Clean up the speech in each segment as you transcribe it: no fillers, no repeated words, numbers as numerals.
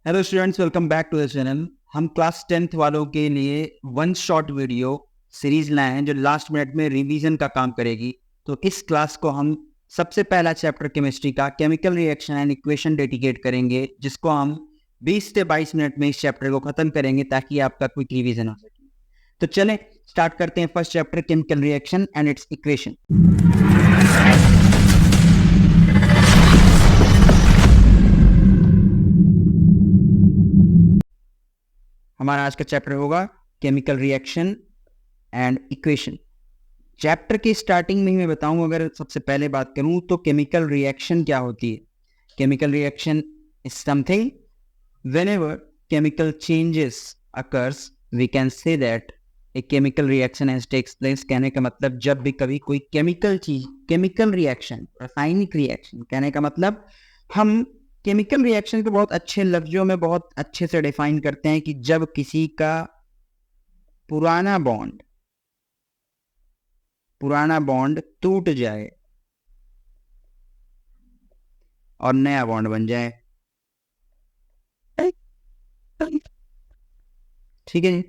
Hello students, welcome back to the channel. हम class 10th वालों के लिए वन शॉट वीडियो सीरीज लाए हैं जो लास्ट मिनट में रिवीजन का काम करेगी। तो इस क्लास को हम सबसे पहला चैप्टर केमिस्ट्री का chemical reaction and equation dedicate करेंगे, जिसको हम 20 से 22 मिनट में इस चैप्टर को खत्म करेंगे ताकि आपका क्विक रिवीजन हो सके। तो चलें स्टार्ट करते हैं first chapter chemical reaction and it's equation. हमारा आज का चैप्टर होगा chemical reaction and equation. Chapter की स्टार्टिंग में मैं बताऊं, अगर सबसे पहले बात करूं तो केमिकल रिएक्शन क्या होती है। Chemical reaction is something whenever chemical changes occurs we can say that a chemical reaction has takes place. कहने का मतलब जब भी कभी कोई केमिकल चीज, केमिकल रिएक्शन, रासायनिक रिएक्शन, कहने का मतलब हम केमिकल रिएक्शन को बहुत अच्छे लफ्जों में बहुत अच्छे से डिफाइन करते हैं कि जब किसी का पुराना बॉन्ड टूट जाए और नया बॉन्ड बन जाए। ठीक है जी।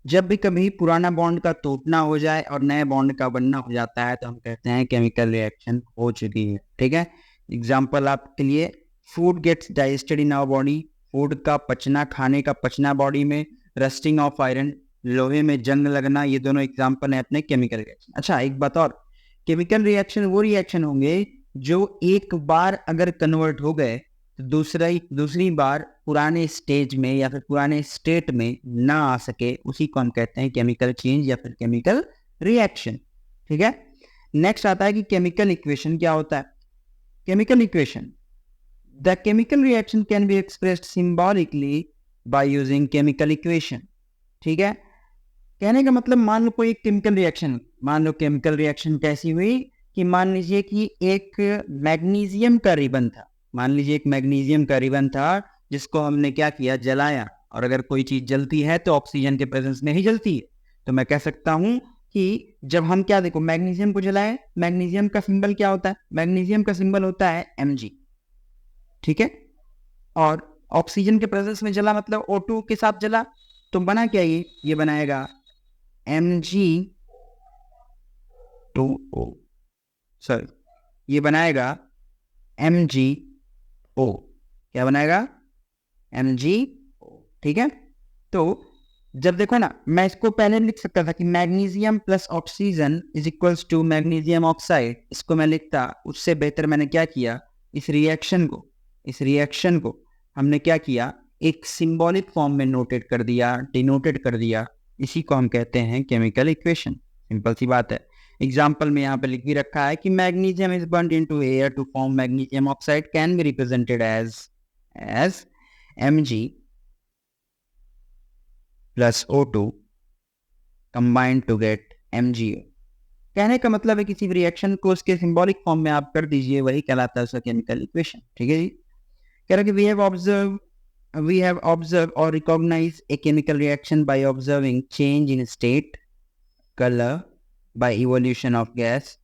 जब भी कभी पुराना बॉन्ड का टूटना हो जाए और नए बॉन्ड का बनना हो जाता है तो हम कहते हैं केमिकल रिएक्शन हो चुकी है। ठीक है। एग्जाम्पल आपके लिए, food gets digested in our body, food का पचना, खाने का पचना बॉडी में, रस्टिंग ऑफ आयरन, लोहे में जंग लगना, ये दोनों एग्जाम्पल है अपने केमिकल रिएक्शन। अच्छा, एक बात और, केमिकल रिएक्शन वो रिएक्शन होंगे जो एक बार अगर कन्वर्ट हो गए तो दूसरी बार पुराने स्टेज में या फिर पुराने स्टेट में ना आ सके, उसी को हम कहते हैं केमिकल चेंज या फिर केमिकल रिएक्शन। ठीक है। नेक्स्ट आता है कि केमिकल इक्वेशन क्या होता है। Chemical equation, the chemical reaction can be expressed symbolically by using chemical equation. ठीक है। कहने का मतलब, मान लो कोई एक केमिकल रिएक्शन, मान लो केमिकल रिएक्शन कैसी हुई कि मान लीजिए कि एक मैग्नीशियम का रिबन था, मान लीजिए एक मैग्नीशियम का रिबन था जिसको हमने क्या किया, जलाया। और अगर कोई चीज जलती है तो ऑक्सीजन के प्रेजेंस में ही जलती है। तो मैं कह सकता हूं कि जब हम क्या, देखो, मैग्नीशियम को जलाए, मैग्नीशियम का सिंबल क्या होता है, मैग्नीशियम का सिंबल होता है Mg। ठीक है। और ऑक्सीजन के प्रेजेंस में जला मतलब O2 के साथ जला, तो बना क्या, ये बनाएगा Mg2O, सॉरी, ये बनाएगा MgO। क्या बनाएगा, MgO। ठीक है। तो जब देखो ना, मैं इसको पहले लिख सकता था कि magnesium plus oxygen is equals to magnesium oxide, इसको मैं लिखता। उससे बेहतर मैंने क्या किया, इस रिएक्शन को हमने क्या किया, एक सिंबॉलिक फॉर्म में नोटेट कर दिया, डिनोटेड कर दिया। इसी को हम कहते हैं केमिकल इक्वेशन। सिंपल सी बात है। एग्जाम्पल में यहाँ पे लिख भी रखा है कि magnesium is burned into air to form magnesium oxide, can be represented as Mg plus O2 combined to get MgO। कहने का मतलब है किसी भी रिएक्शन को उसके सिंबॉलिक फॉर्म में आप कर दीजिए, वही कहलाता है उसका केमिकल इक्वेशन। ठीक है जी। कह रहा कि we have observed or recognized a chemical reaction by observing change in state, color, by evolution of gas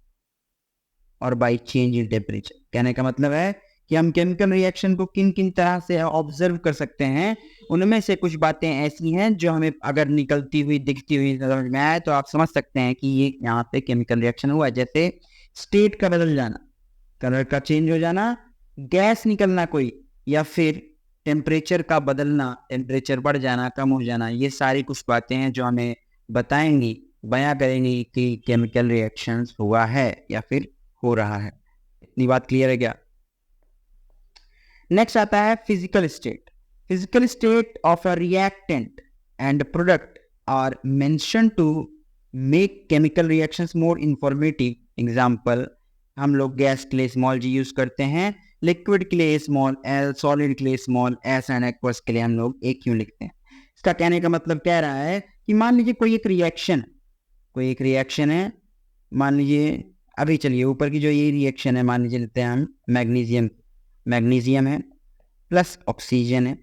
और by change in temperature। कहने का मतलब है कि हम केमिकल रिएक्शन को किन किन तरह से ऑब्जर्व कर सकते हैं। उनमें से कुछ बातें ऐसी हैं जो हमें अगर निकलती हुई, दिखती हुई समझ में आए तो आप समझ सकते हैं कि ये यहाँ पे केमिकल रिएक्शन हुआ है। जैसे स्टेट का बदल जाना, कलर का चेंज हो जाना, गैस निकलना कोई, या फिर टेम्परेचर का बदलना, टेम्परेचर बढ़ जाना, कम हो जाना, ये सारी कुछ बातें हैं जो हमें बताएंगी, बयां करेंगी कि केमिकल रिएक्शन हुआ है या फिर हो रहा है। इतनी बात क्लियर है क्या। नेक्स्ट आता है physical state. Physical state of a reactant and product are mention to make chemical reactions more informative. Example, हम लोग गैस के लिए स्मॉल g यूज करते हैं, लिक्विड के लिए स्मॉल l, सॉलिड के लिए स्मॉल s एंड एक्वस के लिए हम लोग a क्यों लिखते हैं। इसका कहने का मतलब कह रहा है कि मान लीजिए कोई एक रिएक्शन है, मान लीजिए अभी चलिए ऊपर की जो ये रिएक्शन है, मान लीजिए लेते हैं हम मैग्नीशियम है प्लस ऑक्सीजन है।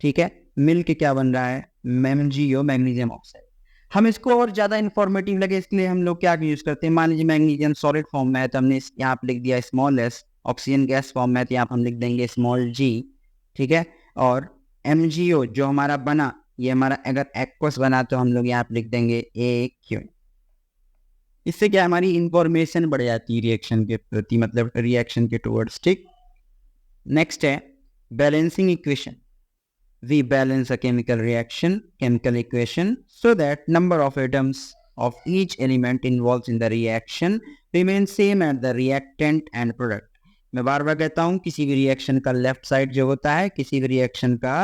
ठीक है। मिल के क्या बन रहा है, MgO, मैग्नीशियम ऑक्साइड। हम इसको और ज्यादा इंफॉर्मेटिव लगे इसके लिए हम लोग क्या यूज करते हैं, मान लीजिए मैग्नीशियम सॉलिड फॉर्म में है तो हमने यहाँ पे लिख दिया small s, oxygen gas form में है तो यहाँ पे हम लिख देंगे स्मॉल g। ठीक है। और MgO जो हमारा बना, ये हमारा अगर एक्वस बना तो हम लोग यहाँ पे लिख देंगे AQ। इससे क्या हमारी इंफॉर्मेशन बढ़ जाती है रिएक्शन के प्रति, मतलब रिएक्शन के टुवर्ड्स, ठीक। नेक्स्ट है balancing equation. We balance a chemical equation so that number of atoms of each element involved in the reaction remain same at the reactant and product। मैं बार बार कहता हूँ, किसी भी रिएक्शन का लेफ्ट साइड जो होता है, किसी भी रिएक्शन का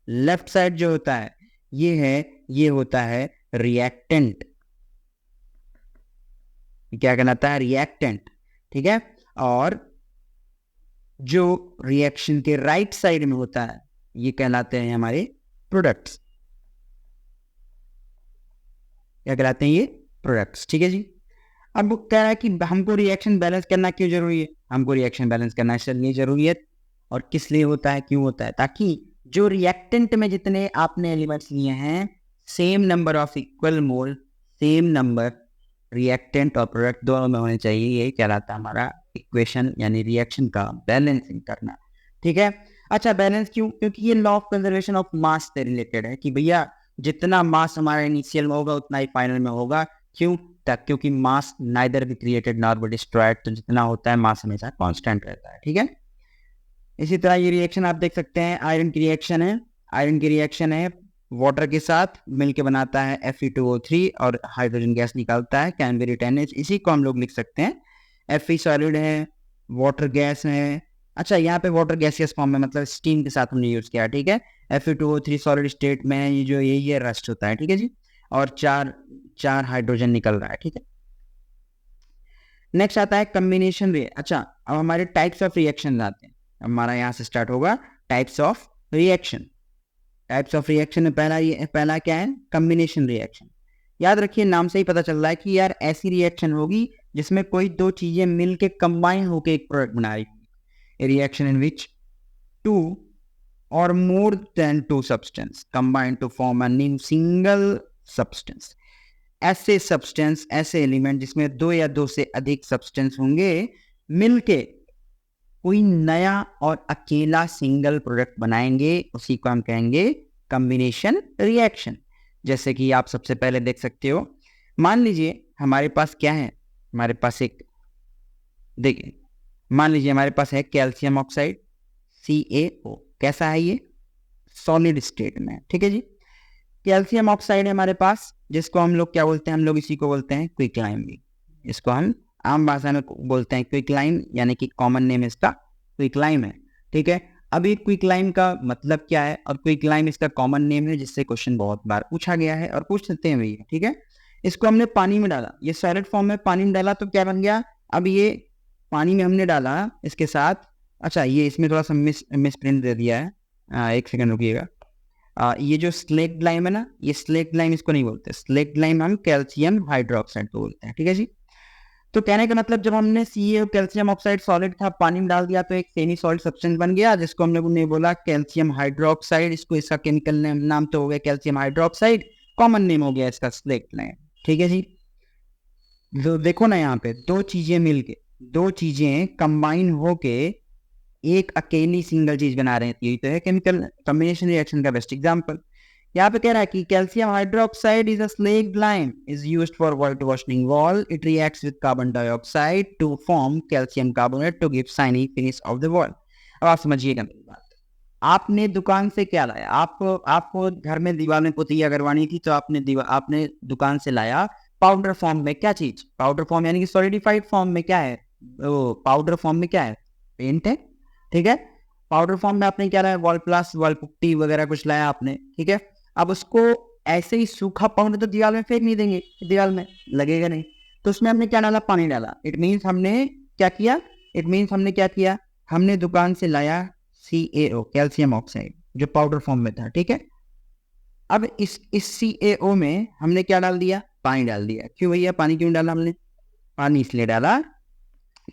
लेफ्ट साइड जो होता है, ये होता है रिएक्टेंट। क्या कहलाता है? रिएक्टेंट, ठीक है। और जो रिएक्शन के राइट साइड में होता है, ये कहलाते हैं हमारे प्रोडक्ट्स। क्या कहलाते हैं? ये प्रोडक्ट्स, ठीक है जी। अब वो कह रहा है कि हमको रिएक्शन बैलेंस करना क्यों जरूरी है? हमको रिएक्शन बैलेंस करना इसलिए जरूरी है, और किस लिए होता है, क्यों होता है? ताकि जो रिएक्टेंट में जितने आपने एलिमेंट्स लिए हैं, same number of equal mole, same number reactant और प्रोडक्ट दोनों में होने चाहिए। यही कहलाता है हमारा इक्वेशन, यानी रिएक्शन का बैलेंसिंग करना, ठीक है। अच्छा, बैलेंस क्यों? क्योंकि ये law of conservation of mass से रिलेटेड है कि भैया जितना मास हमारा इनिशियल में होगा उतना ही फाइनल में होगा। क्यों? क्योंकि mass neither be created nor be destroyed, तो जितना होता है मास हमेशा कांस्टेंट रहता है, ठीक है। इसी तरह ये रिएक्शन आप देख सकते हैं, आयरन की रिएक्शन है। आयरन की रिएक्शन है, वाटर के साथ मिलके बनाता है Fe2O3 और हाइड्रोजन गैस निकालता है, कैन बी रिटन एज। इसी को हम लोग लिख सकते हैं Fe सॉलिड है, वाटर गैस है। अच्छा, यहाँ पे वाटर गैसियस फॉर्म में, मतलब स्टीम के साथ हमने यूज किया, ठीक है। Fe2O3 सॉलिड स्टेट में है, ये जो ये रस्ट होता है, ठीक है जी। और चार हाइड्रोजन निकल रहा है, ठीक है। नेक्स्ट आता है कम्बिनेशन रे। अच्छा, अब हमारे टाइप्स ऑफ रिएक्शन आते हैं। हमारा यहाँ से स्टार्ट होगा types of reaction. Types of reaction में पहला क्या है? Combination reaction. याद रखिए, नाम से ही पता चल रहा है कि यार ऐसी रिएक्शन होगी जिसमें कोई दो चीजें मिलके कंबाइन होकर एक प्रोडक्ट बना रही है। रिएक्शन इन विच टू और more than two substance combine to form a new single substance. ऐसे सब्सटेंस, ऐसे एलिमेंट जिसमें दो या दो से अधिक सब्सटेंस होंगे, मिलके कोई नया और अकेला सिंगल प्रोडक्ट बनाएंगे, उसी को हम कहेंगे कॉम्बिनेशन रिएक्शन। जैसे कि आप सबसे पहले देख सकते हो, मान लीजिए हमारे पास क्या है, हमारे पास एक, देखिए मान लीजिए हमारे पास है कैल्शियम ऑक्साइड CaO। कैसा है ये? सॉलिड स्टेट में, ठीक है जी। कैल्शियम ऑक्साइड है हमारे पास, जिसको हम लोग क्या बोलते हैं? हम लोग इसी को बोलते हैं क्विकलाइम भी। इसको हम आम भाषा में बोलते हैं क्विकलाइम, यानी कि कॉमन नेम इसका क्विकलाइम है, ठीक है। अभी क्विकलाइम का मतलब क्या है और क्विकलाइम इसका कॉमन नेम है, जिससे क्वेश्चन बहुत बार पूछा गया है और पूछ सकते हैं भी, ठीक है। इसको हमने पानी में डाला, ये सॉलिड फॉर्म में पानी में डाला तो क्या बन गया? अब ये पानी में हमने डाला इसके साथ, अच्छा ये इसमें थोड़ा सा मिस प्रिंट दे दिया है, एक सेकंड रुकिएगा। ये जो स्लेक्ट लाइम है ना, ये स्लेक्ट लाइम इसको नहीं बोलते, स्लेक्ट लाइम हम कैल्शियम हाइड्रोक्साइड को बोलते हैं, ठीक है जी। तो कहने का मतलब, जब हमने CaO कैल्शियम ऑक्साइड सॉलिड था, पानी में डाल दिया तो एक सेमी सॉलिड सब्सटेंस बन गया, जिसको हम लोगों ने बोला कैल्शियम हाइड्रोक्साइड। इसको इसका केमिकल नाम तो हो गया कैल्शियम हाइड्रोक्साइड, कॉमन नेम हो गया इसका स्लेक्ट लाइम, ठीक है जी। तो देखो ना, यहाँ पे दो चीजें मिलके, दो चीजें कंबाइन होके एक अकेली सिंगल चीज बना रहे हैं, यही तो है केमिकल कॉम्बिनेशन रिएक्शन का बेस्ट एग्जांपल। यहाँ पे कह रहा है कि calcium hydroxide is a slaked lime, is used for white washing wall, it reacts with carbon dioxide to form calcium carbonate to give shiny finish of the wall. अब आप समझिएगा मेरी बात। आपने दुकान से क्या लाया? आपको घर में दीवार में पुतैया करवानी थी, तो आपने दुकान से लाया पाउडर फॉर्म में क्या चीज? पाउडर फॉर्म यानी कि सॉलिडिफाइड फॉर्म में क्या है? पाउडर फॉर्म में क्या है? पेंट है, ठीक है। पाउडर फॉर्म में आपने क्या लाया? वॉल प्लस, वॉल पुट्टी वगैरह कुछ लाया आपने, ठीक है। अब उसको ऐसे ही सूखा पाउडर तो दीवार में फेंक नहीं देंगे, दीवार में लगेगा नहीं, तो उसमें हमने क्या डाला? पानी डाला। इट मीन्स हमने क्या किया? हमने दुकान से लाया CaO कैल्शियम ऑक्साइड, जो पाउडर फॉर्म में था, ठीक है। अब इस CaO में हमने क्या डाल दिया? पानी डाल दिया। क्यों भैया पानी क्यों डाला हमने? पानी इसलिए डाला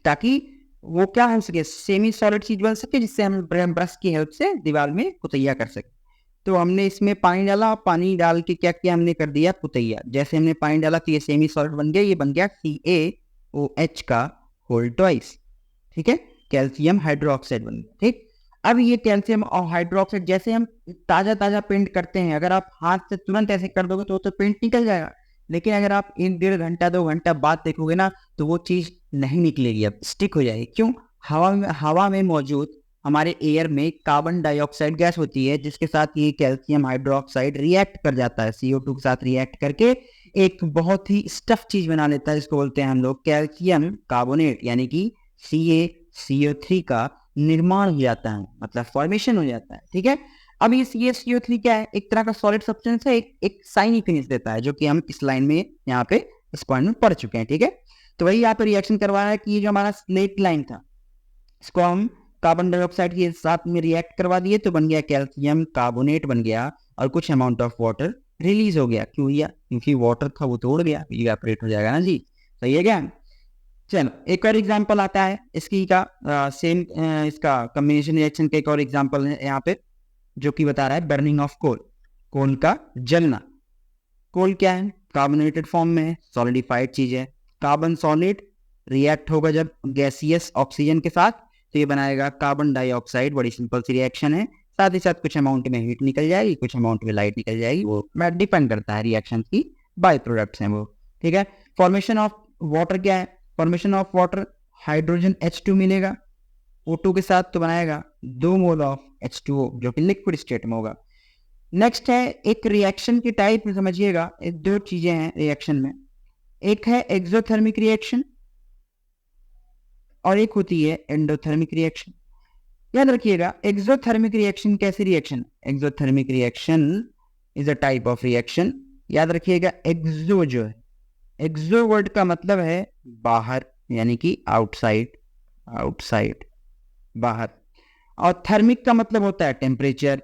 ताकि वो क्या हो सके, सेमी सॉलिड चीज बन सके, जिससे हम ब्रश की हेल्प से दीवार में पुतैया कर सके। तो हमने इसमें पानी डाला, और पानी डाल के क्या किया? हमने कर दिया पुतैया। जैसे हमने पानी डाला तो ये सेमी सॉलिड बन गया, ये बन गया CaOH का होल ट्वाइस, ठीक है, कैल्शियम हाइड्रोक्साइड बन गया, ठीक। अब ये कैल्शियम और हाइड्रोक्साइड, जैसे हम ताजा ताजा पेंट करते हैं, अगर आप हाथ से तुरंत ऐसे कर दोगे तो पेंट निकल जाएगा, लेकिन अगर आप 1-1.5 घंटा 2 घंटा बाद देखोगे ना तो वो चीज नहीं निकलेगी, अब स्टिक हो जाएगी। क्यों? हवा में मौजूद हमारे एयर में कार्बन डाइऑक्साइड गैस होती है, जिसके साथ ये कैल्शियम हाइड्रोक्साइड रिएक्ट कर जाता है, CO2 के साथ रिएक्ट करके एक बहुत ही स्टफ चीज बना लेता है, जिसको बोलते हैं हम लोग कैल्शियम कार्बोनेट, यानी कि CaCO3 का निर्माण हो जाता है, मतलब फॉर्मेशन हो जाता है। ठीक है, अब ये CaCO3 क्या है? एक तरह का सॉलिड सब्सटेंस है, एक साइनी फिनिश देता है, जो कि हम इस लाइन में यहाँ पे इस पॉइंट में पढ़ चुके हैं। ठीक है, तो वही यहाँ पे रिएक्शन करवा रहा है कि ये जो हमारा स्लेट लाइन था, इसको हम कार्बन डाइऑक्साइड के साथ में रिएक्ट करवा दिए तो बन गया कैल्शियम कार्बोनेट बन गया, और कुछ अमाउंट ऑफ वाटर रिलीज हो गया। क्यों हुआ? क्योंकि वाटर था वो तोड़ गया, इवेपोरेट हो जाएगा ना जी। सही है क्या? चलो एक और एग्जांपल आता है इसकी का, सेम इसका कम्बिनेशन रिएक्शन का एक और एग्जांपल है यहाँ पे, जो कि बता रहा है बर्निंग ऑफ कोल, कोल का जलना। कोल क्या है? कार्बोनेटेड फॉर्म में है, सॉलिडिफाइड चीज है। कार्बन सॉलिड रिएक्ट होगा जब गैसियस ऑक्सीजन के साथ, तो ये बनाएगा कार्बन डाइऑक्साइड। बड़ी सिंपल सी रिएक्शन है, साथ ही साथ कुछ अमाउंट में हीट निकल जाएगी, कुछ अमाउंट में लाइट निकल जाएगी, वो डिपेंड करता है रिएक्शन की बाय प्रोडक्ट्स हैं वो। ठीक है, फॉर्मेशन ऑफ वाटर क्या है? Formation of water, hydrogen H2 मिलेगा O2 के साथ, तो बनाएगा 2 मोल ऑफ H2O, जो कि लिक्विड स्टेट में होगा। नेक्स्ट है एक रिएक्शन की टाइप में, समझिएगा दो चीजें हैं रिएक्शन में, एक है एक्सोथर्मिक रिएक्शन और एक होती है एंडोथर्मिक रिएक्शन। याद रखिएगा, एक्सोथर्मिक रिएक्शन कैसी reaction? Exothermic reaction is a type of reaction. याद रखिएगा, एक्सो जो है, एक्सो वर्ड का मतलब है बाहर, यानी कि आउटसाइड, आउटसाइड बाहर, और थर्मिक का मतलब होता है टेम्परेचर।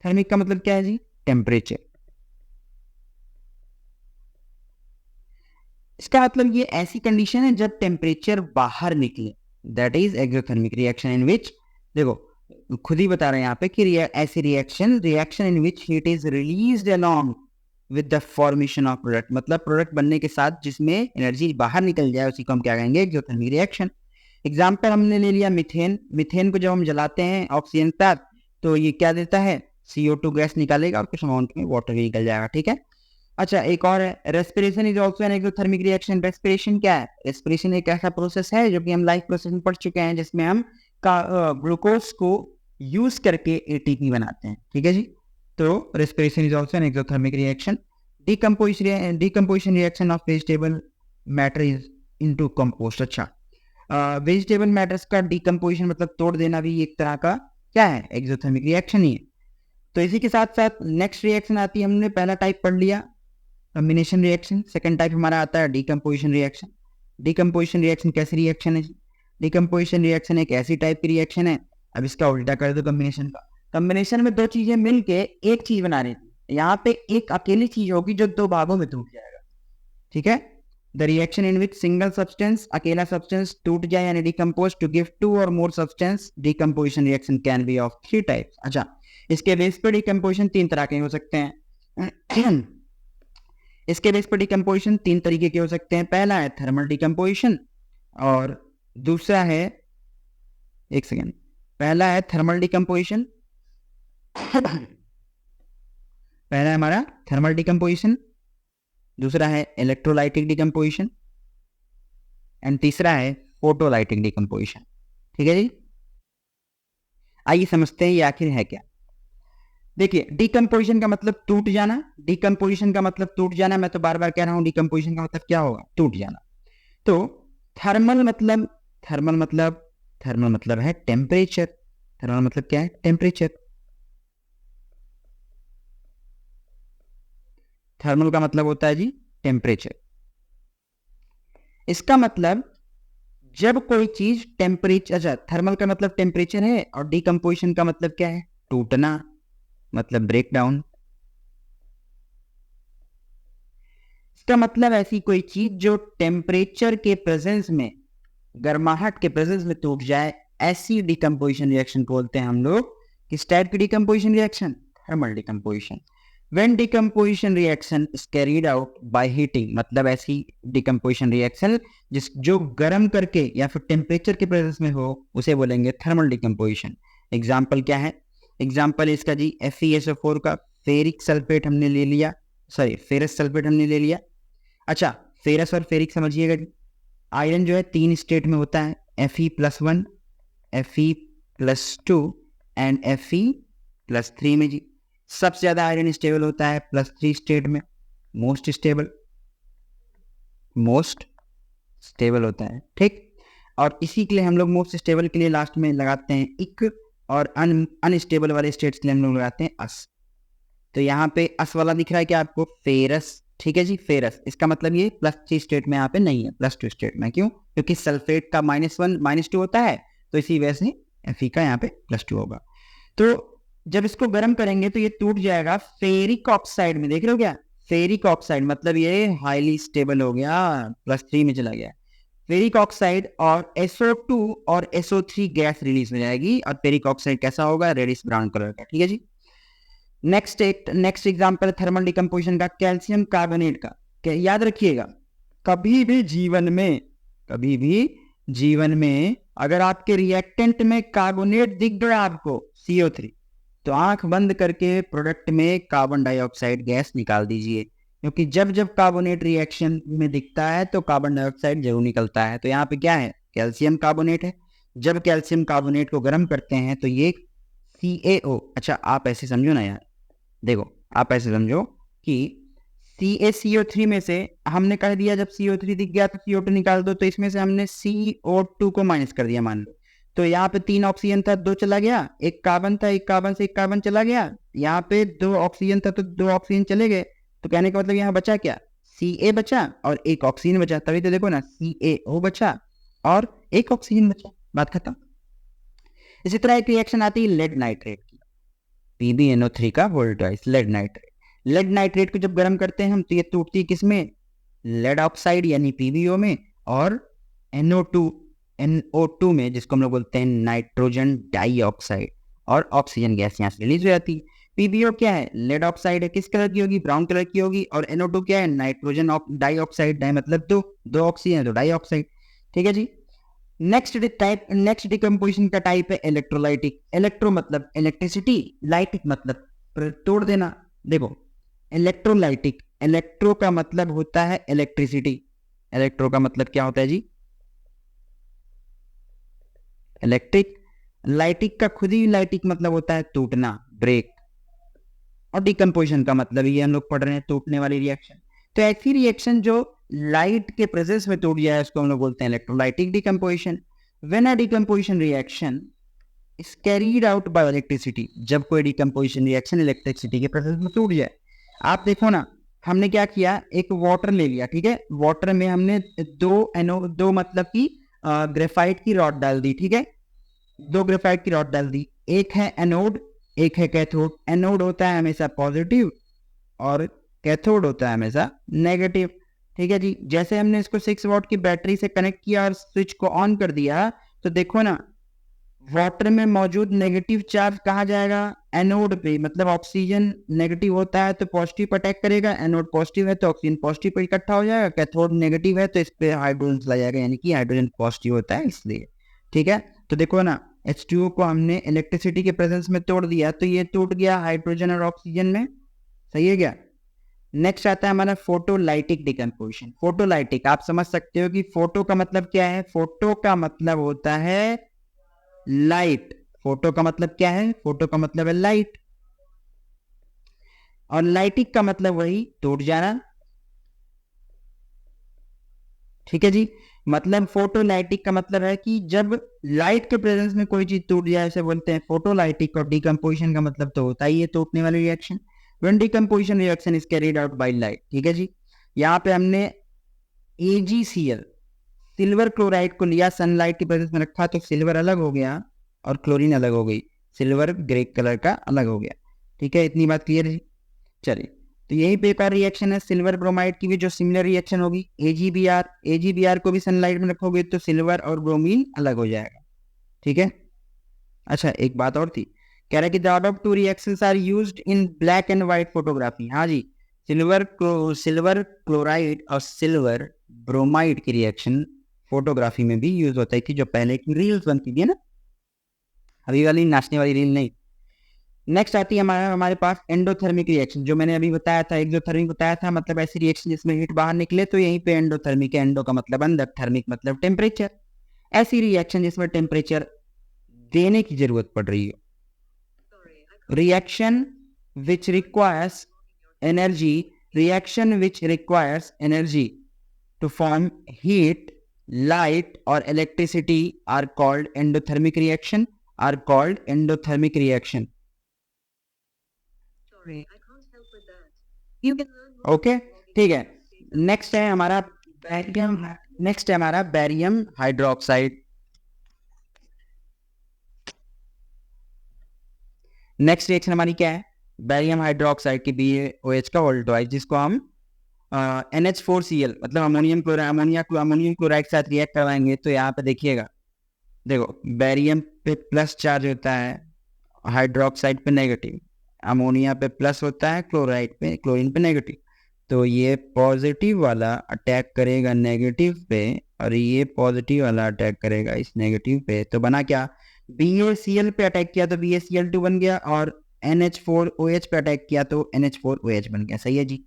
थर्मिक का मतलब क्या है जी? टेम्परेचर। इसका मतलब ये ऐसी कंडीशन है जब टेम्परेचर बाहर निकले, that is exothermic reaction in which, देखो खुद ही बता रहे हैं यहाँ पे कि ऐसी reaction in which heat is released along with the formation of product, मतलब प्रोडक्ट बनने के साथ जिसमें एनर्जी बाहर निकल जाए, उसी को हम क्या कहेंगे? Exothermic reaction. एग्जाम्पल हमने ले लिया मिथेन। मिथेन को जब हम जलाते हैं ऑक्सीजन के साथ, तो ये क्या देता है? CO2 गैस निकालेगा और कुछ अमाउंट में वाटर भी निकल जाएगा। ठीक है, अच्छा एक और है, respiration is also an exothermic reaction. Respiration क्या है? रेस्पिरेशन एक ऐसा प्रोसेस है जो कि हम लाइफ प्रोसेस में पढ़ चुके हैं, जिसमें हम ग्लूकोज को यूज करके ATP बनाते हैं। ठीक है जी, तो respiration is also an exothermic reaction. Decomposition reaction of vegetable matter is into compost. अच्छा, वेजिटेबल मैटर्स का डिकम्पोजिशन मतलब तोड़ देना भी एक तरह का क्या है? एक्सोथर्मिक रिएक्शन ही है। तो इसी के साथ साथ नेक्स्ट रिएक्शन आती है, हमने पहला टाइप पढ़ लिया कॉम्बिनेशन रिएक्शन, सेकंड टाइप हमारा आता है डिकम्पोजिशन रिएक्शन। डिकम्पोजिशन रिएक्शन कैसी रिएक्शन है? डिकम्पोजिशन रिएक्शन एक ऐसी टाइप की रिएक्शन है, अब इसका उल्टा कर दो कॉम्बिनेशन का। कॉम्बिनेशन में दो चीजें मिलके एक चीज बना रही थी, यहाँ पे एक अकेली चीज होगी जो दो भागों में टूट जाएगा। ठीक है, the reaction in which single substance, अकेला सब्सटेंस टूट जाए यानी डिकम्पोज टू गिव 2 और more substance, decomposition reaction can be of 3 types. अच्छा, इसके बेस पर डिकम्पोजिशन 3 तरह के हो सकते हैं। इसके बेस पर डिकम्पोजिशन 3 तरीके के हो सकते हैं। पहला है थर्मल डिकम्पोजिशन और दूसरा है, एक सेकेंड, पहला है थर्मल डिकम्पोजिशन, पहला है हमारा थर्मल डिकम्पोजिशन, दूसरा है इलेक्ट्रोलाइटिक डिकम्पोजिशन एंड तीसरा है फोटोलाइटिक डिकम्पोजिशन। ठीक है जी, आइए समझते हैं ये आखिर है क्या। देखिए, डिकम्पोजिशन का मतलब टूट जाना, डिकम्पोजिशन का मतलब टूट जाना, मैं तो बार बार कह रहा हूं डिकम्पोजिशन का मतलब क्या होगा? टूट जाना। तो थर्मल मतलब, थर्मल मतलब है टेम्परेचर। थर्मल मतलब क्या है? टेम्परेचर। थर्मल का मतलब होता है जी टेम्परेचर। इसका मतलब जब कोई चीज टेम्परेचर, अच्छा थर्मल का मतलब टेम्परेचर है और डिकम्पोजिशन का मतलब क्या है? टूटना, मतलब ब्रेक डाउन। इसका मतलब ऐसी कोई चीज जो टेम्परेचर के प्रेजेंस में, गर्माहट के प्रेजेंस में टूट जाए, ऐसी डिकम्पोजिशन रिएक्शन बोलते हैं हम लोग। किस टाइप की decomposition reaction? Thermal decomposition. When decomposition reaction is carried out by heating, मतलब ऐसी डिकम्पोजिशन रिएक्शन जो गर्म करके या फिर टेम्परेचर के प्रेजेंस में हो, उसे बोलेंगे थर्मल डिकम्पोजिशन। एग्जाम्पल क्या है, एग्जाम्पल इसका जी FeSO4 का फेरिक सल्फेट हमने ले लिया, सॉरी फेरस सल्फेट हमने ले लिया। अच्छा, फेरस और फेरिक समझिएगा जी, आयरन जो है 3 स्टेट में होता है, Fe+1, Fe+2 एंड Fe+3 में जी। सबसे ज्यादा आयरन स्टेबल होता है +3 स्टेट में, मोस्ट स्टेबल होता है, ठीक। और इसी के लिए हम लोग मोस्ट स्टेबल के लिए लास्ट में लगाते हैं इक, और अनस्टेबल वाले स्टेट्स के लिए हम लोग लगाते हैं अस। तो यहाँ पे अस वाला दिख रहा है क्या आपको, फेरस, ठीक है जी, फेरस। इसका मतलब ये +3 स्टेट में यहाँ पे नहीं है, +2 स्टेट में। क्यों? क्योंकि सल्फेट का -1 -2 होता है, तो इसी वजह से Fe का यहाँ पे +2 होगा। तो जब इसको गर्म करेंगे तो ये टूट जाएगा फेरिक ऑक्साइड में, देख रहे हो क्या, फेरिक ऑक्साइड, मतलब ये हाईली स्टेबल हो गया, +3 में चला गया। फेरिक ऑक्साइड और SO2 और SO3 गैस रिलीज हो जाएगी, और फेरिक ऑक्साइड कैसा होगा, रेडिश ब्राउन कलर का, ठीक है जी। नेक्स्ट एग्जांपल थर्मल डिकम्पोजिशन का, कैल्शियम कार्बोनेट का। याद रखिएगा, कभी भी जीवन में अगर आपके रिएक्टेंट में कार्बोनेट दिख गया आपको CO3, तो आंख बंद करके प्रोडक्ट में कार्बन डाइऑक्साइड गैस निकाल दीजिए, क्योंकि जब जब कार्बोनेट रिएक्शन में दिखता है तो कार्बन डाइऑक्साइड जरूर निकलता है। तो यहाँ पे क्या है, कैल्शियम कार्बोनेट है। जब कैल्शियम कार्बोनेट को गर्म करते हैं तो ये CaO, अच्छा आप ऐसे समझो ना यार, देखो आप ऐसे समझो कि CaCO3 में से हमने कह दिया जब CO3 दिख गया तो CO2 निकाल दो, तो इसमें से हमने CO2 को माइनस कर दिया मान लो। तो यहाँ पे 3 ऑक्सीजन था, 2 चला गया, एक कार्बन था, एक कार्बन से एक कार्बन चला गया। यहाँ पे 2 ऑक्सीजन था तो 2 ऑक्सीजन चले गए। तो कहने का मतलब यहाँ बचा क्या, Ca बचा और एक ऑक्सीजन बचा। तभी तो देखो ना, CaO बचा और एक ऑक्सीजन बचा, बात खत्म। इसी तरह एक रिएक्शन आती है लेड नाइट्रेट की, PbNO3 का वोल्टाइज लेड नाइट्रेट। लेड नाइट्रेट को जब गर्म करते हैं हम तो ये टूटती है किसमें, लेड ऑक्साइड यानी PbO में, और NO2 में, जिसको हम लोग बोलते हैं नाइट्रोजन डाइऑक्साइड, और ऑक्सीजन गैस यहाँ से रिलीज हो जाती है। PbO क्या है, लेड ऑक्साइड है, किस कलर की होगी, ब्राउन कलर की होगी। और NO2 क्या है, नाइट्रोजन डाइऑक्साइड, डाई मतलब दो ऑक्सीजन तो डाइऑक्साइड, ठीक है जी। नेक्स्ट डिकम्पोजिशन का टाइप है इलेक्ट्रोलाइटिक। इलेक्ट्रो मतलब इलेक्ट्रिसिटी, लाइटिक मतलब तोड़ देना। देखो इलेक्ट्रोलाइटिक, इलेक्ट्रो का मतलब होता है इलेक्ट्रिसिटी, इलेक्ट्रो का मतलब क्या होता है जी, इलेक्ट्रिक। लाइटिक का खुद ही लाइटिक मतलब होता है टूटना, ब्रेक। और डिकम्पोजिशन का मतलब ये हम लोग पढ़ रहे हैं, टूटने वाली रिएक्शन। तो ऐसी रिएक्शन जो लाइट के प्रेजेंस में टूट जाए उसको हम लोग बोलते हैं electrolytic decomposition. When a decomposition reaction is carried out by electricity, जब कोई डिकम्पोजिशन रिएक्शन इलेक्ट्रिसिटी के प्रेजेंस में टूट जाए। आप देखो ना, हमने क्या किया, एक वाटर ले लिया, ठीक है, वाटर में हमने दो मतलब की ग्रेफाइट की रॉड डाल दी, ठीक है, 2 ग्रेफाइट की रॉड डाल दी। एक है एनोड, एक है कैथोड। एनोड होता है हमेशा पॉजिटिव और कैथोड होता है हमेशा नेगेटिव, ठीक है जी। जैसे हमने इसको 6 वॉट की बैटरी से कनेक्ट किया और स्विच को ऑन कर दिया, तो देखो ना, वाटर में मौजूद नेगेटिव चार्ज कहाँ जाएगा, एनोड पे। मतलब ऑक्सीजन नेगेटिव होता है तो पॉजिटिव पर अटैक करेगा, एनोड पॉजिटिव है तो ऑक्सीजन पॉजिटिव पर इकट्ठा हो जाएगा, कैथोड नेगेटिव है तो इस पे हाइड्रोजन चला जाएगा, यानी कि हाइड्रोजन पॉजिटिव होता है इसलिए, ठीक है। तो देखो ना, H2O को हमने इलेक्ट्रिसिटी के प्रेजेंस में तोड़ दिया तो ये टूट गया हाइड्रोजन और ऑक्सीजन में, सही है क्या। नेक्स्ट आता है हमारा फोटोलाइटिक डिकम्पोजिशन। फोटोलाइटिक आप समझ सकते हो कि फोटो का मतलब क्या है, फोटो का मतलब होता है लाइट। फोटो का मतलब क्या है, फोटो का मतलब है लाइट, और लाइटिक का मतलब वही टूट जाना, ठीक है जी। मतलब फोटोलाइटिक का मतलब है कि जब लाइट के प्रेजेंस में कोई चीज टूट जाए उसे बोलते हैं फोटोलाइटिक। और डिकम्पोजिशन का मतलब तो होता ही है टूटने वाली reaction. When decomposition reaction is carried out by light, ठीक है जी। यहाँ पे हमने AgCl सिल्वर क्लोराइड को लिया, सनलाइट की प्रेजेंस में रखा तो सिल्वर अलग हो गया और क्लोरीन अलग हो गई, सिल्वर ग्रे कलर का अलग हो गया, ठीक है। इतनी बात क्लियर है। चलिए, तो यही बेकार रिएक्शन है सिल्वर ब्रोमाइड की भी, जो सिमिलर रिएक्शन होगी AgBr को भी सनलाइट में रखोगे तो सिल्वर और ब्रोमीन अलग हो जाएगा, ठीक है। अच्छा एक बात और थी, कह रहा है कि the order of 2 reactions are used in black and white photography. हाँ जी, सिल्वर क्लोराइड और सिल्वर ब्रोमाइड की रिएक्शन फोटोग्राफी में भी यूज होती थी, जो पहले की रील्स बनती थी ना, अभी वाली नाचने वाली रील नहीं। नेक्स्ट आती है हमारे पास एंडोथर्मिक रिएक्शन, जो मैंने अभी बताया था, एक्सोथर्मिक बताया था, मतलब ऐसी रिएक्शन जिसमें हीट बाहर निकले, तो यहीं पे एंडोथर्मिक है। एंडो का मतलब अंदर, थर्मिक मतलब टेम्परेचर। ऐसी रिएक्शन जिसमें टेम्परेचर देने की जरूरत पड़ रही है। Reaction which requires energy to form heat, light or electricity are called endothermic reaction. Sorry, I can't help with that. You can learn more. Okay, ठीक है। नेक्स्ट है हमारा बैरियम हाइड्रोक्साइड। नेक्स्ट रिएक्शन हमारी क्या है? बैरियम हाइड्रोक्साइड की BaOH का ऑल्टोहाइड, जिसको हम NH4Cl मतलब अमोनियम क्लोराइड के साथ रिएक्ट करवाएंगे। तो यहाँ पे देखिएगा, देखो बैरियम पे प्लस चार्ज होता है, हाइड्रोक्साइड पे नेगेटिव, अमोनिया पे प्लस होता है, क्लोरीन पे नेगेटिव। तो ये पॉजिटिव वाला अटैक करेगा नेगेटिव पे, और ये पॉजिटिव वाला अटैक करेगा इस नेगेटिव पे। तो बना क्या? BaCl पे अटैक किया तो BaCl2 बन गया, और NH4OH पे अटैक किया तो NH4OH बन गया। सही है जी।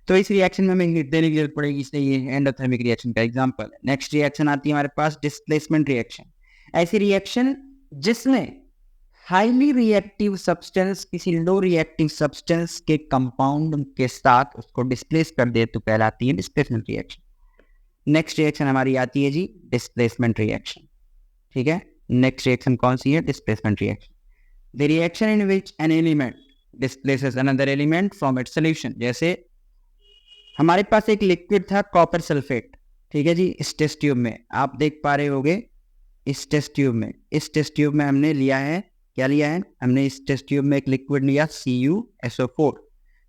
तो इस रिएक्शन में हमें हीट देने की जरूरत पड़ेगी, इसलिए ये एंडोथर्मिक रिएक्शन का एग्जांपल है। नेक्स्ट रिएक्शन आती है हमारे पास डिस्प्लेसमेंट रिएक्शन। ऐसी रिएक्शन जिसमें हाईली रिएक्टिव सब्सटेंस किसी लो रिएक्टिव सब्सटेंस के कंपाउंड के साथ उसको डिस्प्लेस कर दे तो कहलाती है डिस्प्लेसमेंट रिएक्शन। नेक्स्ट रिएक्शन हमारी आती है जी डिस्प्लेसमेंट रिएक्शन। ठीक है, नेक्स्ट रिएक्शन कौन सी है? Displacement reaction. The reaction in which an element displaces another element from its solution. जैसे हमारे पास एक लिक्विड था कॉपर सल्फेट, ठीक है जी, इस टेस्ट ट्यूब में आप देख पा रहे होगे। इस टेस्ट ट्यूब में हमने लिया है, क्या लिया है हमने? इस टेस्ट ट्यूब में एक लिक्विड लिया CuSO4,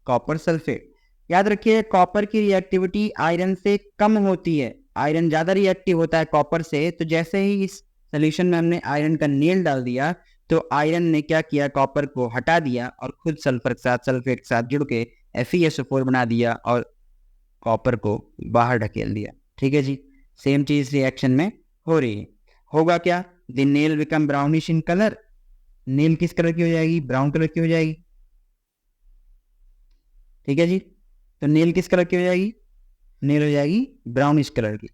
कॉपर सल्फेट। याद रखिए कॉपर की रिएक्टिविटी आयरन से कम होती है, आयरन ज्यादा रिएक्टिव होता है कॉपर से। तो जैसे ही इस सोल्यूशन में हमने आयरन का नेल डाल दिया, तो आयरन ने क्या किया? कॉपर को हटा दिया और खुद सल्फर के साथ, सल्फेट के साथ जुड़ के FeSO4 बना दिया और कॉपर को बाहर ढकेल दिया। ठीक है जी, सेम चीज रिएक्शन में हो रही है। होगा क्या? The nail become brownish in colour. Nail किस कलर की हो जाएगी? ब्राउन कलर की हो जाएगी। ठीक है जी, तो नेल किस कलर की हो जाएगी? नेल हो जाएगी ब्राउनिश कलर की।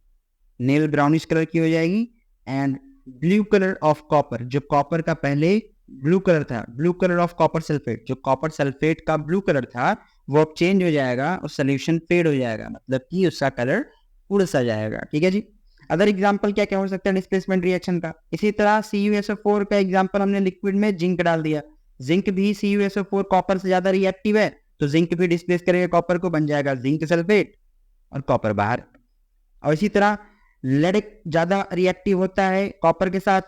नेल ब्राउनिश कलर की हो जाएगी। And blue colour of copper, जो कॉपर का पहले ब्लू कलर था, blue colour of copper sulphate, जो कॉपर सल्फेट का ब्लू कलर था वो अब चेंज हो जाएगा और सोल्यूशन फेड हो जाएगा, मतलब कि उसका कलर उड़ सा जाएगा। ठीक है जी। अदर एग्जांपल क्या क्या हो सकता है डिस्प्लेसमेंट रिएक्शन का? इसी तरह CuSO4 का एग्जांपल, हमने लिक्विड में जिंक डाल दिया, जिंक भी CuSO4 कॉपर से ज्यादा रिएक्टिव है, तो जिंक भी डिस्प्लेस करेगा कॉपर को, बन जाएगा जिंक सल्फेट और कॉपर बाहर। और इसी तरह लेड ज्यादा रिएक्टिव होता है कॉपर के साथ,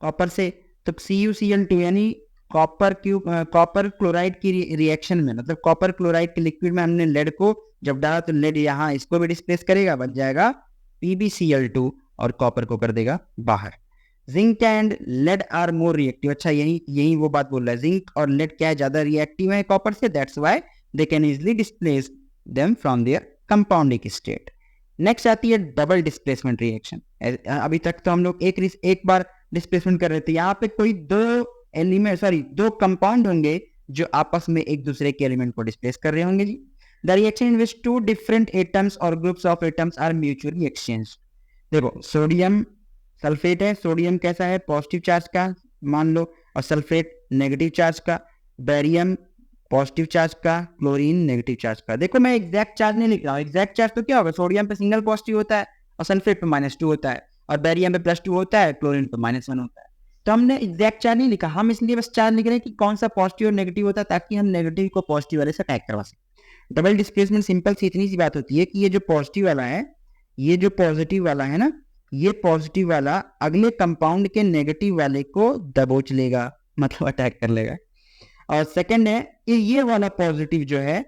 कॉपर से, तो CuCl2 यानी कॉपर क्लोराइड की रिएक्शन में, मतलब कॉपर क्लोराइड के लिक्विड में हमने लेड को जब डाला तो लेड यहाँ इसको भी डिस्प्लेस करेगा, बन जाएगा PbCl2 और कॉपर को कर देगा बाहर। Zinc and lead are more reactive. अच्छा, यही वो बात बोल रहा है, जिंक और लेड क्या है? ज्यादा रिएक्टिव है कॉपर से, that's why they can easily displace them from their compounding state. Next आती है डबल डिस्प्लेसमेंट रिएक्शन। अभी तक तो हम लोग एक बार डिस्प्लेसमेंट कर रहे थे, यहाँ पे कोई दो कंपाउंड होंगे जो आपस में एक दूसरे के एलिमेंट को डिस्प्लेस कर रहे होंगे जी। The reaction in which two different atoms और groups of atoms are mutually exchange. देखो सोडियम सल्फेट है, सोडियम कैसा है? पॉजिटिव चार्ज का मान लो, और सल्फेट नेगेटिव चार्ज का, बैरियम पॉजिटिव चार्ज का, क्लोरीन नेगेटिव चार्ज का। देखो मैं एग्जैक्ट चार्ज नहीं लिख रहा हूँ, एग्जैक्ट चार्ज तो क्या होगा? सोडियम पे सिंगल पॉजिटिव होता है और सल्फेट पे -2 होता है, और बैरियम पे +2 होता है, क्लोरीन पे -1 होता है। तो हमने एग्जैक्ट चार्ज नहीं लिखा, हम इसलिए बस चार्ज लिख रहे हैं कि कौन सा पॉजिटिव और नेगेटिव होता है, ताकि हम नेगेटिव को पॉजिटिव वाले से अटैक करवा सकें। डबल डिस्प्लेसमेंट सिंपल सी इतनी सी बात होती है कि ये जो पॉजिटिव वाला है, ये जो पॉजिटिव वाला है ना, ये पॉजिटिव वाला अगले कंपाउंड के नेगेटिव वाले को दबोच लेगा, मतलब अटैक कर लेगा। और सेकंड है कि ये वाला पॉजिटिव जो है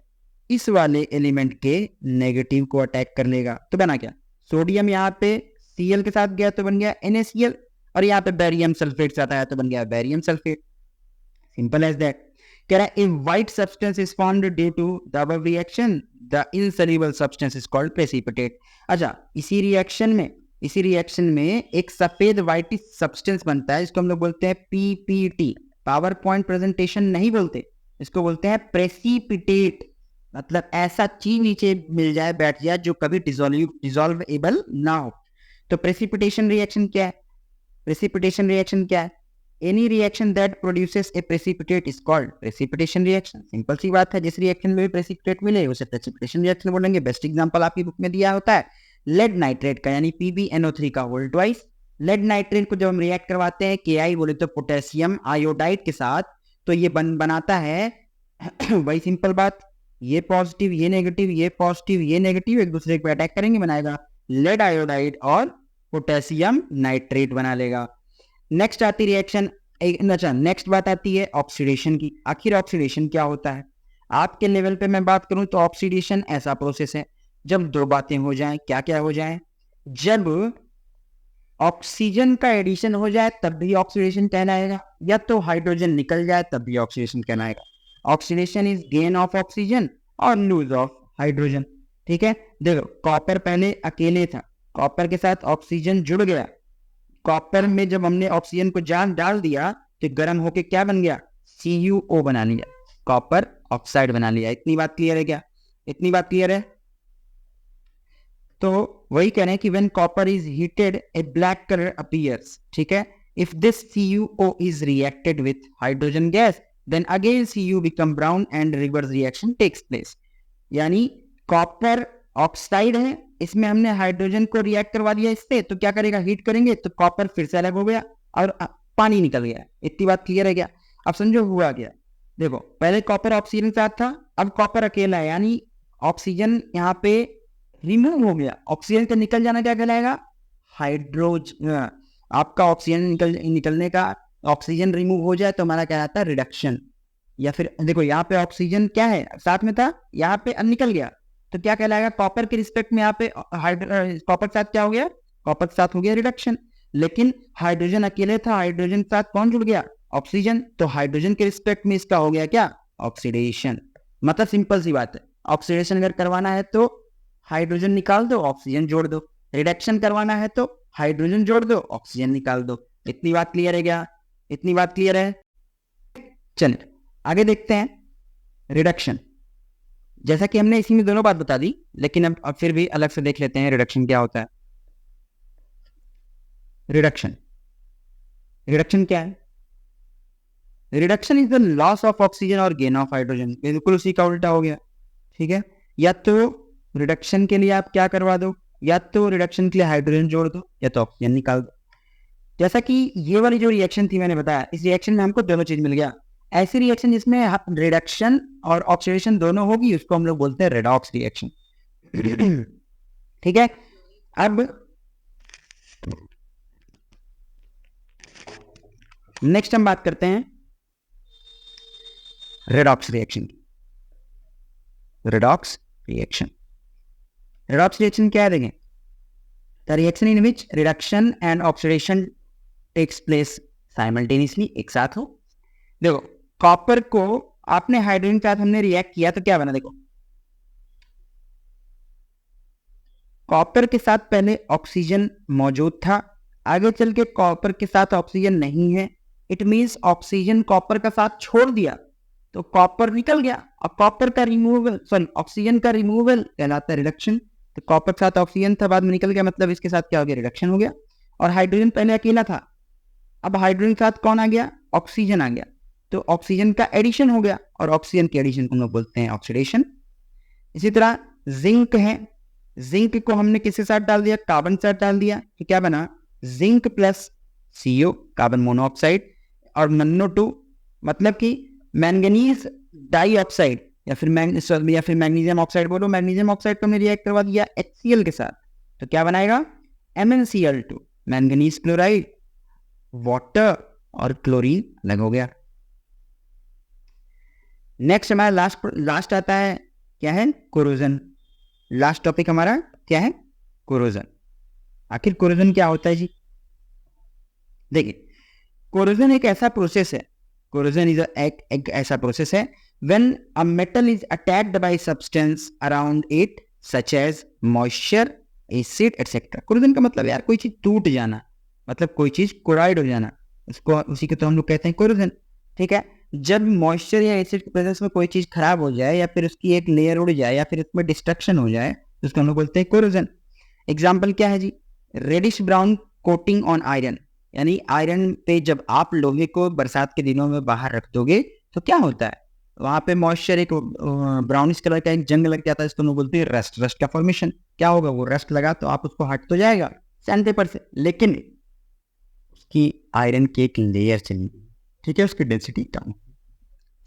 इस वाले एलिमेंट के नेगेटिव को अटैक कर लेगा। तो बना क्या? सोडियम यहाँ पे Cl के साथ गया तो बन गया NaCl, और यहाँ पे बैरियम सल्फेट साथ आया तो बन गया barium sulphate. Simple as that. कह रहा है if white substance is formed due to the above reaction, the insoluble substance is called precipitate। अच्छा, इसी रिएक्शन में इसी रिएक्शन में एक सफेद व्हाइटिश सब्सटेंस बनता है जिसको हम लोग बोलते हैं पीपीटी। पावर पॉइंट प्रेजेंटेशन नहीं बोलते, इसको बोलते हैं प्रेसिपिटेट। मतलब ऐसा चीज नीचे मिल जाए, बैठ जाए, जो कभी डिसॉल्वेबल ना हो। तो प्रेसिपिटेशन रिएक्शन क्या है? प्रेसिपिटेशन रिएक्शन क्या है? Any reaction that produces a precipitate is called precipitation reaction. Simple सी बात है, जिस रिएक्शन में भी प्रेसिपिटेट मिले उसे प्रेसिपिटेशन रिएक्शन बोलेंगे। बेस्ट एग्जांपल आपकी बुक में दिया होता है लेड नाइट्रेट का, यानी PbNO3 का होल ट्वाइस। लेड नाइट्रेट को जब हम रिएक्ट करवाते हैं Ki बोले तो पोटेशियम आयोडाइड के साथ, तो ये बनाता है वही सिंपल बात, ये पॉजिटिव ये नेगेटिव, ये पॉजिटिव ये नेगेटिव एक दूसरे पे अटैक करेंगे, बनाएगा लेड आयोडाइड और पोटेशियम नाइट्रेट बना लेगा। नेक्स्ट आती रिएक्शन, अच्छा नेक्स्ट बात आती है ऑक्सीडेशन की। आखिर ऑक्सीडेशन क्या होता है? आपके लेवल पे मैं बात करूं तो ऑक्सीडेशन ऐसा प्रोसेस है जब दो बातें हो जाएं। क्या क्या हो जाए? जब ऑक्सीजन का एडिशन हो जाए तब भी ऑक्सीडेशन कहलाएगा, या तो हाइड्रोजन निकल जाए तब भी ऑक्सीडेशन कहलाएगा। Oxidation is gain of oxygen और लूज ऑफ हाइड्रोजन। ठीक है, देखो कॉपर पहले अकेले था, कॉपर के साथ ऑक्सीजन जुड़ गया, कॉपर में जब हमने ऑक्सीजन को जान डाल दिया तो गर्म होके क्या बन गया? CuO बना लिया, कॉपर ऑक्साइड बना लिया। इतनी बात क्लियर है क्या? इतनी बात क्लियर है? तो वही कह रहे हैं कि when copper is heated a black colour appears. ठीक है, if this CuO is reacted with hydrogen gas then again Cu become brown and reverse reaction takes place. यानी कॉपर ऑक्साइड है, इसमें हमने हाइड्रोजन को रिएक्ट करवा दिया इससे, तो क्या करेगा? हीट करेंगे तो कॉपर फिर से अलग हो गया और पानी निकल गया। इतनी बात क्लियर है क्या? अब समझो हुआ गया। देखो पहले कॉपर ऑक्सीजन के साथ था, अब कॉपर अकेला है, यानी ऑक्सीजन यहाँ पे रिमूव हो गया। ऑक्सीजन का निकल जाना क्या कहलाएगा? हाइड्रोजन। आपका ऑक्सीजन निकलने का, ऑक्सीजन रिमूव हो जाए तो हमारा क्या आता है? रिडक्शन। या फिर देखो यहाँ पे ऑक्सीजन क्या है साथ में था, यहाँ पे निकल गया तो क्या कहलाएगा? कॉपर के रिस्पेक्ट में यहाँ पे कॉपर के साथ क्या हो गया? कॉपर के साथ हो गया रिडक्शन। लेकिन हाइड्रोजन अकेले था, हाइड्रोजन के साथ कौन जुड़ गया? ऑक्सीजन। तो हाइड्रोजन के रिस्पेक्ट में इसका हो गया क्या? ऑक्सीडेशन। मतलब सिंपल सी बात है, ऑक्सीडेशन अगर करवाना है तो हाइड्रोजन निकाल दो, ऑक्सीजन जोड़ दो। रिडक्शन करवाना है तो हाइड्रोजन जोड़ दो, ऑक्सीजन निकाल दो। इतनी बात क्लियर है क्या? इतनी बात क्लियर है? चलिए आगे देखते हैं रिडक्शन। जैसा कि हमने इसी में दोनों बात बता दी, लेकिन अब फिर भी अलग से देख लेते हैं रिडक्शन क्या होता है। रिडक्शन, रिडक्शन क्या है? Reduction is the loss of oxygen और गेन ऑफ हाइड्रोजन। बिल्कुल उसी का उल्टा हो गया। ठीक है, या तो रिडक्शन के लिए आप क्या करवा दो, या तो रिडक्शन के लिए हाइड्रोजन जोड़ दो या तो ऑक्सीजन निकाल दो। जैसा कि ये वाली जो रिएक्शन थी मैंने बताया, इस रिएक्शन में हमको दोनों चीज मिल गया। ऐसी रिएक्शन जिसमें रिडक्शन और ऑक्सीडेशन दोनों होगी उसको हम लोग बोलते हैं रेडॉक्स रिएक्शन। ठीक है, अब नेक्स्ट हम बात करते हैं रेडॉक्स रिएक्शन की। रेडॉक्स रिएक्शन, रेडॉक्स रिएक्शन क्या है? देखें, the reaction in which reduction and oxidation takes place simultaneously, एक साथ हो। देखो कॉपर को आपने हाइड्रोजन के साथ हमने रिएक्ट किया तो क्या बना? देखो कॉपर के साथ पहले ऑक्सीजन मौजूद था, आगे चल के कॉपर के साथ ऑक्सीजन नहीं है। इट मींस ऑक्सीजन कॉपर का साथ छोड़ दिया तो कॉपर निकल गया। अब कॉपर का रिमूवल, सॉरी ऑक्सीजन का रिमूवल कहलाता है रिडक्शन। तो कॉपर के साथ ऑक्सीजन था, बाद में निकल गया, मतलब इसके साथ क्या हो गया? रिडक्शन हो गया। और हाइड्रोजन पहले अकेला था, अब हाइड्रोजन के साथ कौन आ गया? ऑक्सीजन आ गया, तो ऑक्सीजन का एडिशन हो गया, और ऑक्सीजन के एडिशन को हम लोग बोलते हैं ऑक्सीडेशन। इसी तरह जिंक है, जिंक को हमने किसके साथ डाल दिया? कार्बन के साथ डाल दिया, तो क्या बना? Zinc plus CO, carbon monoxide, और NO2 मतलब कि मैंगनीज डाइऑक्साइड, या फिर मैग्नीशियम ऑक्साइड बोलो। मैग्नीशियम ऑक्साइड को हमने रिएक्ट करवा दिया HCl के साथ, तो क्या बनाएगा? MnCl2, मैंगनीज क्लोराइड, वाटर और क्लोरीन अलग हो गया। नेक्स्ट हमारा लास्ट आता है, क्या है? कोरोजन। लास्ट टॉपिक हमारा क्या है? कोरोजन। आखिर कोरोजन क्या होता है जी? देखिए कोरोजन एक ऐसा प्रोसेस है, कोरोजन इज एक ऐसा प्रोसेस है when a metal is attacked by substance around it such as moisture, acid etcetera. Corrosion का मतलब यार कोई चीज टूट जाना, मतलब कोई चीज कोराइड हो जाना, उसको उसी को तो हम लोग कहते हैं कोरोजन। ठीक है, जब मॉइस्चर या एसिड की प्रेजेंस में कोई चीज खराब हो जाए या फिर उसकी एक लेयर उड़ जाए या फिर उसमें डिस्ट्रक्शन हो जाए तो उसको हम लोग बोलते हैं कोरोजन। एग्जाम्पल क्या है जी, reddish brown coating on iron, यानी आयरन पे जब आप लोहे को बरसात के दिनों में बाहर रख दोगे तो क्या होता है, वहां पे मॉइस्चर एक ब्राउनिश कलर का एक जंग लग जाता है, इसको हम लोग बोलते हैं रस्ट। रस्ट का फॉर्मेशन क्या होगा, वो रस्ट लगा तो आप उसको हट तो जाएगा सैंड पेपर से, लेकिन उसकी आयरन की एक लेयर चली गई, ठीक है, उसकी डेंसिटी कम।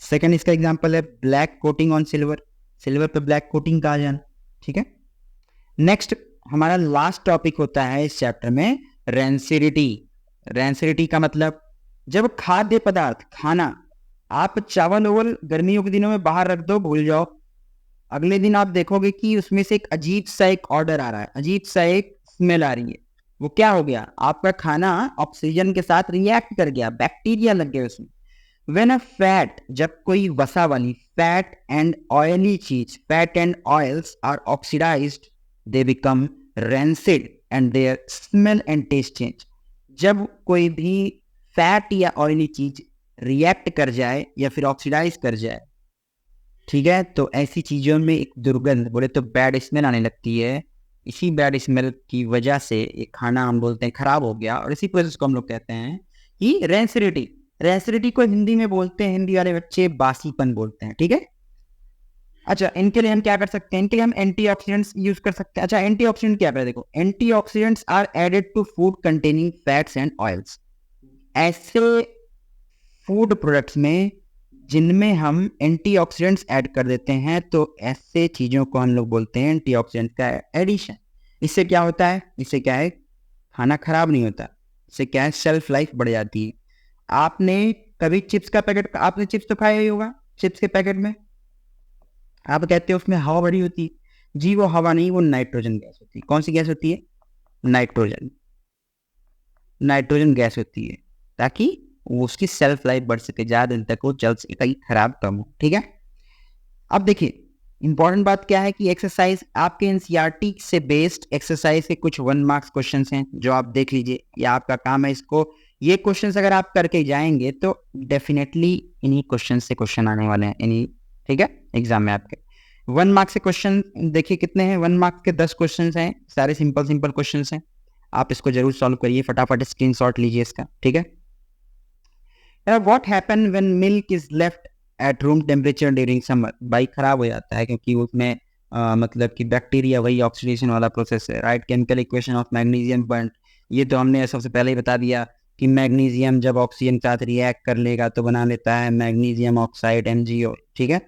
सेकंड इसका एग्जांपल है black coating on silver, silver पे ब्लैक कोटिंग का आ जाना। ठीक है, नेक्स्ट हमारा लास्ट टॉपिक होता है इस चैप्टर में रेंसिडिटी। रेंसिडिटी का मतलब जब खाद्य पदार्थ खाना आप चावल ओवल गर्मियों के दिनों में बाहर रख दो, भूल जाओ, अगले दिन आप देखोगे कि उसमें से एक अजीब सा एक ऑर्डर आ रहा है, अजीब सा एक स्मेल आ रही है। वो क्या हो गया, आपका खाना ऑक्सीजन के साथ रिएक्ट कर गया, बैक्टीरिया लग गए उसमें। व्हेन अ फैट, जब कोई वसा वाली फैट एंड ऑयली चीज, fat and oils are oxidised they become rancid and their smell and taste change. जब कोई भी फैट या ऑयली चीज रिएक्ट कर जाए या फिर ऑक्सीडाइज कर जाए, ठीक है, तो ऐसी चीजों में एक दुर्गंध, बोले तो बैड स्मेल आने लगती है। इसी बैड स्मेल की वजह से ये खाना हम बोलते हैं खराब हो गया, और इसी प्रोसेस को हम लोग कहते हैं कि रेंसिडिटी। रेंसिडिटी को हिंदी में बोलते हैं, हिंदी वाले बच्चे बासीपन बोलते हैं। ठीक है, अच्छा इनके लिए हम क्या कर सकते हैं, इनके लिए हम एंटीऑक्सीडेंट्स यूज कर सकते हैं। अच्छा एंटीऑक्सीडेंट क्या है, देखो antioxidants are added to food containing fats and oils. ऐसे फूड प्रोडक्ट्स में जिनमें हम एंटीऑक्सीडेंट्स ऐड कर देते हैं, तो ऐसे चीजों को हम लोग बोलते हैं एंटीऑक्सीडेंट का एडिशन। इससे क्या होता है, इससे क्या है, खाना खराब नहीं होता, इससे क्या है, सेल्फ लाइफ बढ़ जाती है। आपने कभी चिप्स का पैकेट, आपने चिप्स तो खाया ही होगा, चिप्स के पैकेट में आप कहते हो उसमें हवा भरी होती है, जी वो हवा नहीं, वो नाइट्रोजन गैस होती है। कौन सी गैस होती है, नाइट्रोजन, नाइट्रोजन गैस होती है, ताकि वो उसकी सेल्फ लाइफ बढ़ सके, ज्यादा दिन तक वो चल सके, कहीं खराब कम हो। ठीक है, अब देखिए इंपॉर्टेंट बात क्या है कि एक्सरसाइज आपके एनसीईआरटी से बेस्ड एक्सरसाइज के कुछ 1 मार्क्स क्वेश्चंस हैं जो आप देख लीजिए, ये आपका काम है। इसको ये क्वेश्चंस अगर आप करके जाएंगे तो डेफिनेटली इन्हीं क्वेश्चन से क्वेश्चन आने वाले हैं इन्हीं, ठीक है, एग्जाम में आपके 1 मार्क्स से क्वेश्चन देखिए कितने हैं, 1 मार्क्स के 10 क्वेश्चन हैं, सारे सिंपल सिंपल क्वेश्चन हैं। आप इसको जरूर सॉल्व करिए, फटाफट स्क्रीनशॉट लीजिए इसका। ठीक है, what happen when milk is left at room temperature during summer. भाई खराब हो जाता है क्योंकि उसमें मतलब कि बैक्टीरिया, वही ऑक्सीडेशन वाला प्रोसेस है, right. Chemical equation of magnesium bond, ये तो हमने सबसे पहले ही बता दिया कि मैग्नीशियम जब ऑक्सीजन के साथ रिएक्ट कर लेगा तो बना लेता है मैग्नीशियम ऑक्साइड MgO। ठीक है,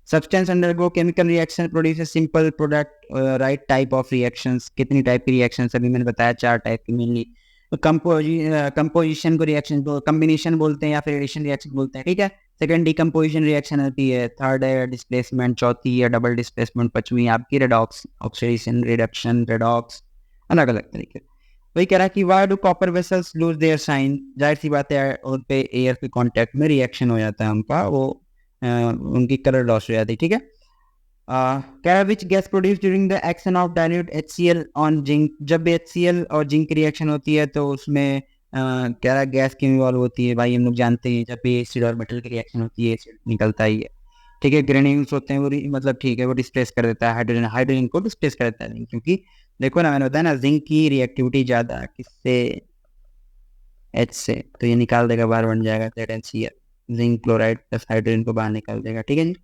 substance undergo chemical reaction produce simple product, right type of reactions. कितनी टाइप की रिएक्शंस अभी मैंने बताया, 4 टाइप की मेनली। कंपोजिशन को रिएक्शन कॉम्बिनेशन बोलते हैं या फिर एडिशन रिएक्शन बोलते हैं। ठीक है, सेकंड डिकम्पोजिशन रिएक्शन होती है, थर्ड है डिस्प्लेसमेंट, चौथी है डबल डिस्प्लेसमेंट, पांचवी आपकी रेडॉक्स, ऑक्सीडेशन, रिडक्शन, रेडॉक्स, अलग अलग तरीके। वही कह रहा है कि why do copper vessels lose their shine. जाहिर सी बात है उन पे एयर के कांटेक्ट में रिएक्शन हो जाता है उनका, वो उनकी कलर लॉस हो जाती है। ठीक है, which gas produced during the action of dilute HCl on zinc। जब HCl और जिंक रिएक्शन होती है तो उसमें क्या रहा गैस की इन्वॉल्व होती है, भाई हम लोग जानते हैं जब भी एसिड और मेटल की रिएक्शन होती है एसिड निकलता ही है। ठीक है, ग्रेन्यूल्स होते हैं वो मतलब ठीक है वो डिस्प्लेस कर देता है हाइड्रोजन, हाइड्रोजन को डिस्प्लेस कर देता है, क्योंकि देखो ना मैंने बताया ना जिंक की रिएक्टिविटी ज्यादा किससे, H से, तो ये निकाल देगा बाहर, बन जाएगा ZnCl, zinc chloride plus hydrogen को बाहर निकाल देगा। ठीक है जी,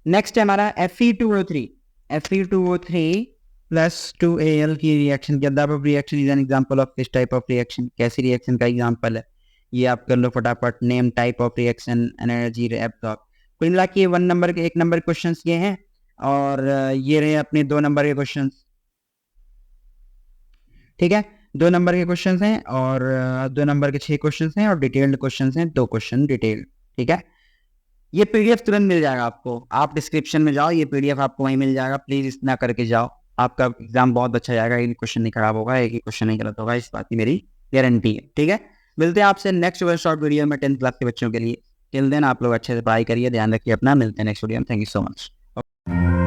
नेक्स्ट है हमारा Fe2O3। Fe2O3 प्लस 2Al की रिएक्शन के अंदर reaction is an example of this type of reaction. कैसी रिएक्शन का एग्जांपल है ये आप कर लो फटाफट, name type of reaction, energy absorb. कुल मिला के 1 नंबर के 1 नंबर क्वेश्चंस ये हैं, और ये रहे अपने 2 नंबर के क्वेश्चंस। ठीक है, 2 नंबर के क्वेश्चंस हैं और 2 नंबर के 6 क्वेश्चंस हैं, और डिटेल्ड क्वेश्चंस हैं 2 क्वेश्चन डिटेल्ड। ठीक है, ये पीडीएफ तुरंत मिल जाएगा आपको, आप डिस्क्रिप्शन में जाओ, ये पीडीएफ आपको वहीं मिल जाएगा, प्लीज इतना करके जाओ, आपका एग्जाम बहुत अच्छा जाएगा, एक क्वेश्चन नहीं खराब होगा, एक ही क्वेश्चन नहीं गलत होगा, इस बात की मेरी गारंटी है। ठीक है, मिलते हैं आपसे नेक्स्ट शॉर्ट वीडियो में 10th क्लास के बच्चों के लिए। टिल देन आप लोग अच्छे से पढ़ाई करिए, ध्यान रखिए अपना, मिलते हैं नेक्स्ट वीडियो में। Thank you so much.